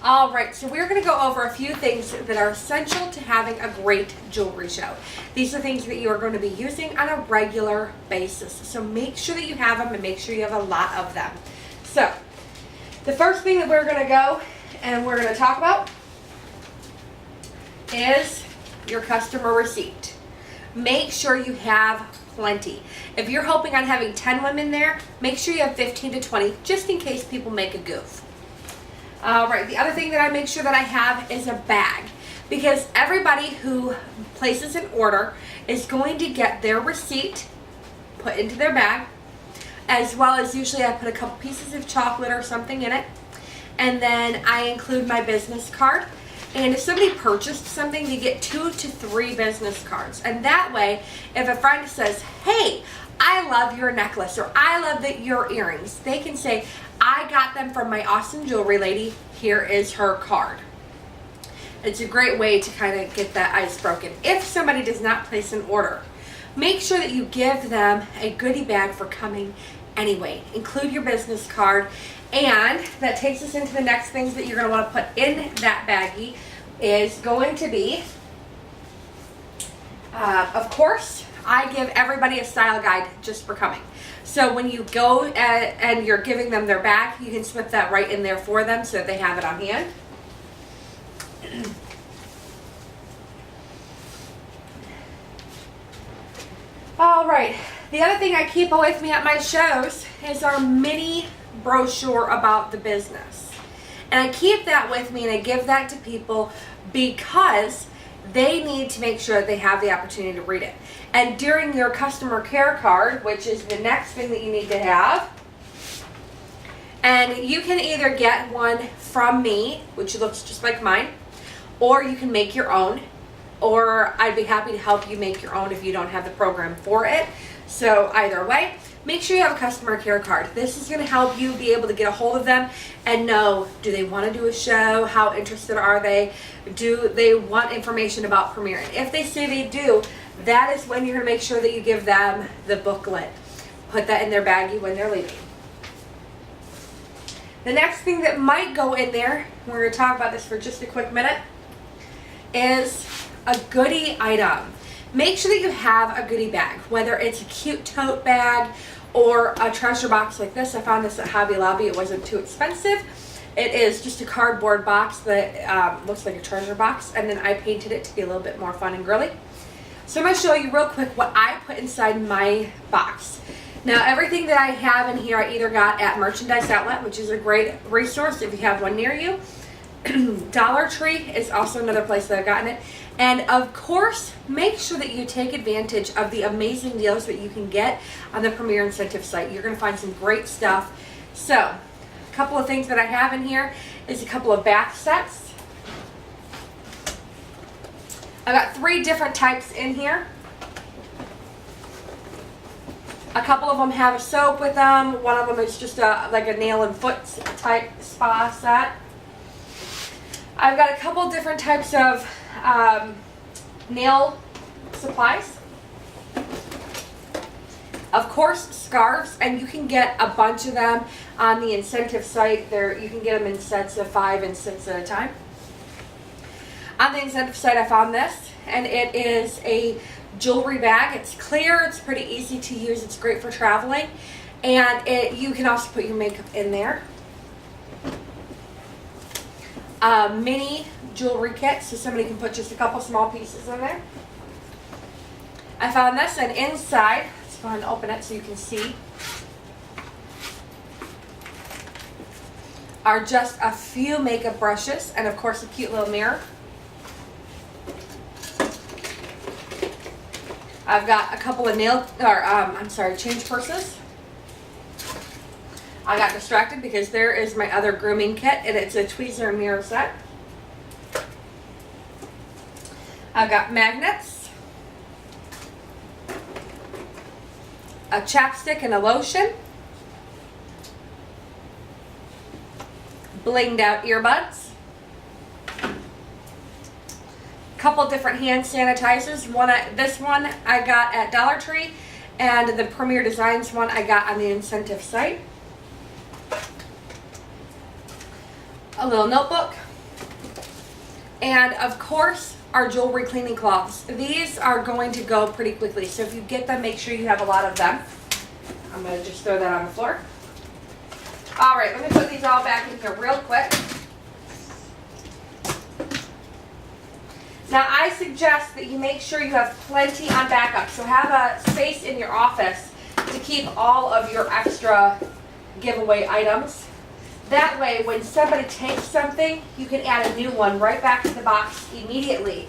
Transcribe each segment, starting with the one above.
All right, so we're going to go over a few things that are essential to having a great jewelry show. These are things that you are going to be using on a regular basis. So make sure that you have them and make sure you have a lot of them. So the first thing that we're going to go and we're going to talk about is your customer receipt. Make sure you have plenty. If you're hoping on having 10 women there, make sure you have 15 to 20 just in case people make a goof. All right, the other thing that I make sure that I have is a bag, because everybody who places an order is going to get their receipt put into their bag, as well as usually I put a couple pieces of chocolate or something in it, and then I include my business card. And if somebody purchased something, they get 2 to 3 business cards. And that way, if a friend says, hey, I love your necklace, or I love your earrings, they can say, I got them from my awesome jewelry lady. Here is her card. It's a great way to kind of get that ice broken. If somebody does not place an order, make sure that you give them a goodie bag for coming anyway. Include your business card. And that takes us into the next things that you're going to want to put in that baggie is going to be, of course, I give everybody a style guide just for coming. So when you go and you're giving them their bag, you can slip that right in there for them so that they have it on hand. All right, the other thing I keep with me at my shows is our mini brochure about the business. And I keep that with me and I give that to people because they need to make sure that they have the opportunity to read it. And during your customer care card, which is the next thing that you need to have, and you can either get one from me, which looks just like mine, or you can make your own, or I'd be happy to help you make your own if you don't have the program for it. So either way, make sure you have a customer care card. This is going to help you be able to get a hold of them and know, do they want to do a show? How interested are they? Do they want information about Premier? And if they say they do, that is when you're going to make sure that you give them the booklet. Put that in their baggie when they're leaving. The next thing that might go in there, we're going to talk about this for just a quick minute, is a goodie item. Make sure that you have a goodie bag, whether it's a cute tote bag or a treasure box like this. I found this at Hobby Lobby. It wasn't too expensive. It is just a cardboard box that looks like a treasure box, and then I painted it to be a little bit more fun and girly. So I'm going to show you real quick what I put inside my box. Now, everything that I have in here I either got at Merchandise Outlet, which is a great resource if you have one near you. Dollar Tree is also another place that I've gotten it. And of course, make sure that you take advantage of the amazing deals that you can get on the Premier Incentive site. You're going to find some great stuff. So, a couple of things that I have in here is a couple of bath sets. I got 3 different types in here. A couple of them have a soap with them. One of them is just like a nail and foot type spa set. I've got a couple different types of nail supplies. Of course, scarves, and you can get a bunch of them on the incentive site. You can get them in sets of 5 and 6 at a time. On the incentive site, I found this, and it is a jewelry bag. It's clear, it's pretty easy to use, it's great for traveling, and you can also put your makeup in there. A mini jewelry kit, so somebody can put just a couple small pieces in there. I found this, and inside, let's go ahead and open it so you can see, are just a few makeup brushes, and of course a cute little mirror. I've got a couple of change purses. I got distracted because there is my other grooming kit, and it's a tweezer mirror set. I've got magnets, a chapstick and a lotion, blinged out earbuds, couple different hand sanitizers. This one I got at Dollar Tree, and the Premier Designs one I got on the incentive site. A little notebook, And of course, our jewelry cleaning cloths. These are going to go pretty quickly, so if you get them, make sure you have a lot of them. I'm going to just throw that on the floor. All right, let me put these all back in here real quick. Now, I suggest that you make sure you have plenty on backup. So have a space in your office to keep all of your extra giveaway items. That way, when somebody takes something, you can add a new one right back to the box immediately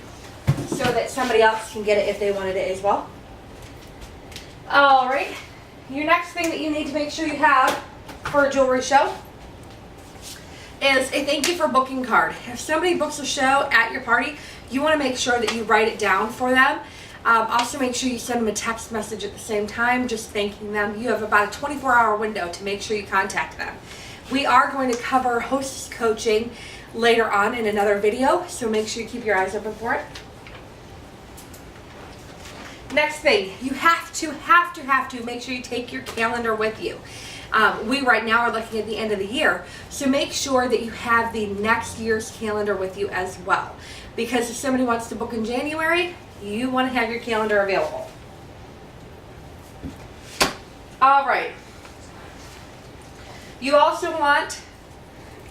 so that somebody else can get it if they wanted it as well. All right, your next thing that you need to make sure you have for a jewelry show is a thank you for booking card. If somebody books a show at your party, you want to make sure that you write it down for them. Also make sure you send them a text message at the same time, just thanking them. You have about a 24-hour window to make sure you contact them. We are going to cover hostess coaching later on in another video, so make sure you keep your eyes open for it. Next thing, you have to make sure you take your calendar with you. We right now are looking at the end of the year, so make sure that you have the next year's calendar with you as well. Because if somebody wants to book in January, you want to have your calendar available. All right. You also want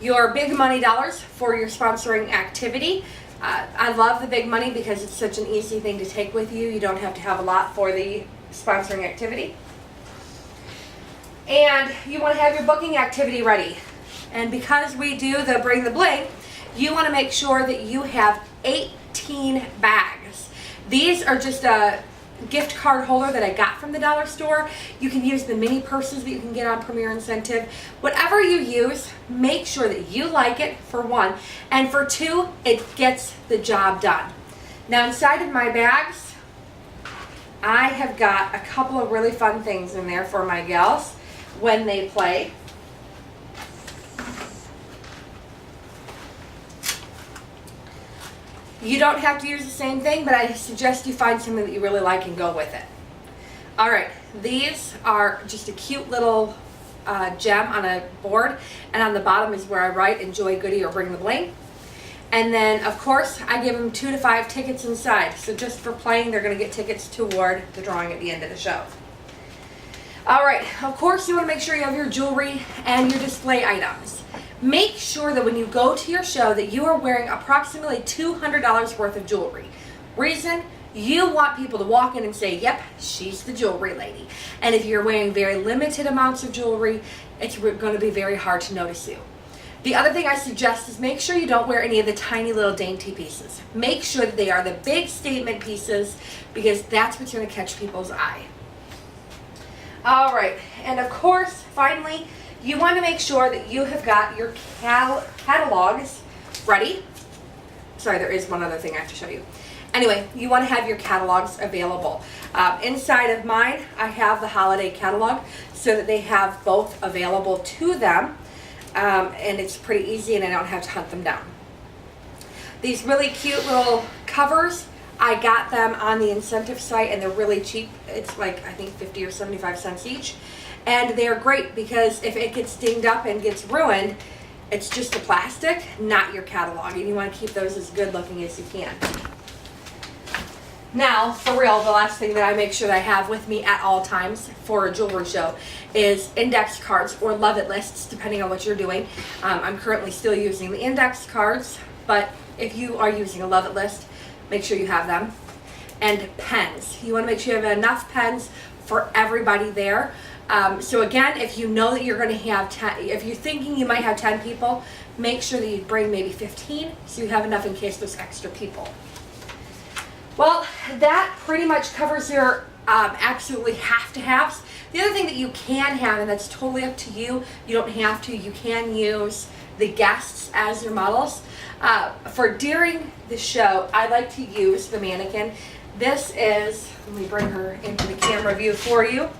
your big money dollars for your sponsoring activity. I love the big money because it's such an easy thing to take with you. You don't have to have a lot for the sponsoring activity. And you want to have your booking activity ready. And because we do the Bring the Bling, you want to make sure that you have 18 bags. These are just a gift card holder that I got from the dollar store. You can use the mini purses that you can get on Premier Incentive. Whatever you use, make sure that you like it, for one, and for two, it gets the job done. Now, inside of my bags, I have got a couple of really fun things in there for my gals when they play. You don't have to use the same thing, but I suggest you find something that you really like and go with it. All right, these are just a cute little gem on a board, and on the bottom is where I write Enjoy Goodie or Bring the Bling. And then, of course, I give them 2 to 5 tickets inside. So just for playing, they're going to get tickets toward the drawing at the end of the show. All right, of course, you want to make sure you have your jewelry and your display items. Make sure that when you go to your show that you are wearing approximately $200 worth of jewelry. Reason? You want people to walk in and say, yep, she's the jewelry lady. And if you're wearing very limited amounts of jewelry, it's going to be very hard to notice you. The other thing I suggest is make sure you don't wear any of the tiny little dainty pieces. Make sure that they are the big statement pieces, because that's what's going to catch people's eye. All right, and of course, finally, you want to make sure that you have got your catalogs ready. Sorry, there is one other thing I have to show you. Anyway, you want to have your catalogs available. Inside of mine, I have the holiday catalog so that they have both available to them. And it's pretty easy and I don't have to hunt them down. These really cute little covers, I got them on the incentive site and they're really cheap. It's like, I think 50 or 75 cents each. And they're great because if it gets dinged up and gets ruined, it's just the plastic, not your catalog. And you want to keep those as good looking as you can. Now, for real, the last thing that I make sure that I have with me at all times for a jewelry show is index cards or love it lists, depending on what you're doing. I'm currently still using the index cards, but if you are using a love it list, make sure you have them. And pens. You want to make sure you have enough pens for everybody there. So again, if you know that you're going to have 10, if you're thinking you might have 10 people, make sure that you bring maybe 15 so you have enough in case there's extra people. Well, that pretty much covers your absolutely have-to-haves. The other thing that you can have, and that's totally up to you, you don't have to, you can use the guests as your models. For during the show, I like to use the mannequin. This is, let me bring her into the camera view for you.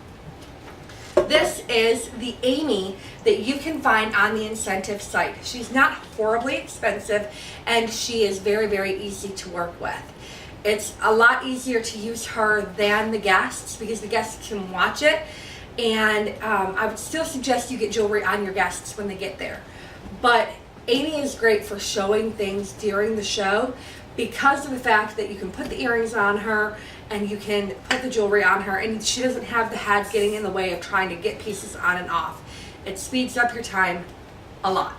This is the Amy that you can find on the incentive site. She's not horribly expensive and she is very, very easy to work with. It's a lot easier to use her than the guests because the guests can watch it, and I would still suggest you get jewelry on your guests when they get there. But Amy is great for showing things during the show because of the fact that you can put the earrings on her and you can put the jewelry on her, and she doesn't have the head getting in the way of trying to get pieces on and off. It speeds up your time a lot.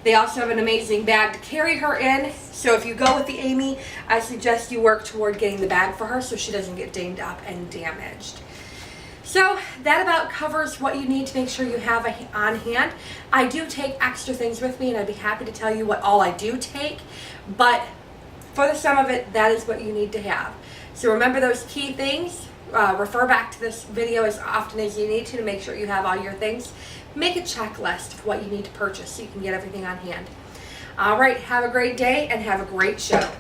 They also have an amazing bag to carry her in. So if you go with the Amy, I suggest you work toward getting the bag for her so she doesn't get dinged up and damaged. So that about covers what you need to make sure you have on hand. I do take extra things with me, and I'd be happy to tell you what all I do take, but for the sum of it, that is what you need to have. So remember those key things. Refer back to this video as often as you need to make sure you have all your things. Make a checklist of what you need to purchase so you can get everything on hand. All right, have a great day and have a great show.